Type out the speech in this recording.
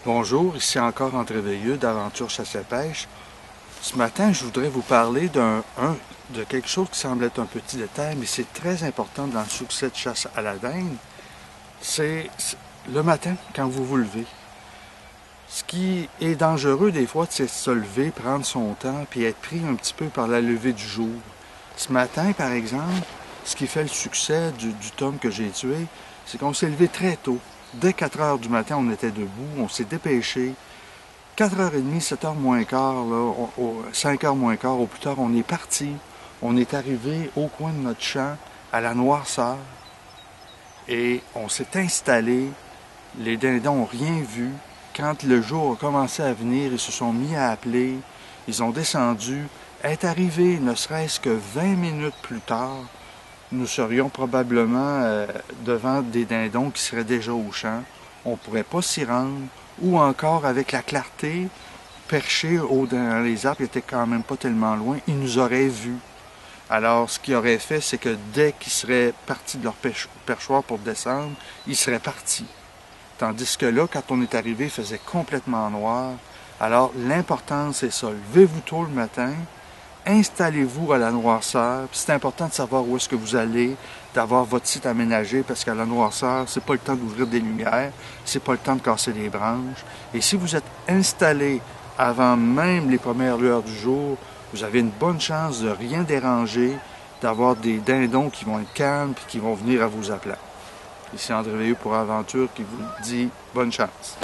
Bonjour, ici encore André Veilleux d'Aventure Chasse et Pêche. Ce matin, je voudrais vous parler de quelque chose qui semble être un petit détail, mais c'est très important dans le succès de chasse à la dinde. C'est le matin, quand vous vous levez. Ce qui est dangereux des fois, c'est de se lever, prendre son temps, puis être pris un petit peu par la levée du jour. Ce matin, par exemple, ce qui fait le succès du tome que j'ai tué, c'est qu'on s'est levé très tôt. Dès 4 heures du matin, on était debout, on s'est dépêché. 4h30, 7h moins quart, 5h moins quart, au plus tard, on est parti. On est arrivé au coin de notre champ, à la noirceur, et on s'est installé. Les dindons n'ont rien vu. Quand le jour a commencé à venir, ils se sont mis à appeler. Ils ont descendu. Est arrivé, ne serait-ce que 20 minutes plus tard, nous serions probablement devant des dindons qui seraient déjà au champ. On ne pourrait pas s'y rendre. Ou encore, avec la clarté, perchés dans les arbres, ils n'étaient quand même pas tellement loin, ils nous auraient vus. Alors, ce qu'ils auraient fait, c'est que dès qu'ils seraient partis de leur perchoir pour descendre, ils seraient partis. Tandis que là, quand on est arrivé, il faisait complètement noir. Alors, l'important, c'est ça. Levez-vous tôt le matin, installez-vous à la noirceur. C'est important de savoir où est-ce que vous allez, d'avoir votre site aménagé, parce qu'à la noirceur, c'est pas le temps d'ouvrir des lumières, c'est pas le temps de casser des branches. Et si vous êtes installé avant même les premières lueurs du jour, vous avez une bonne chance de rien déranger, d'avoir des dindons qui vont être calmes et qui vont venir à vos aplats. Ici André Veilleux pour Aventure qui vous dit bonne chance.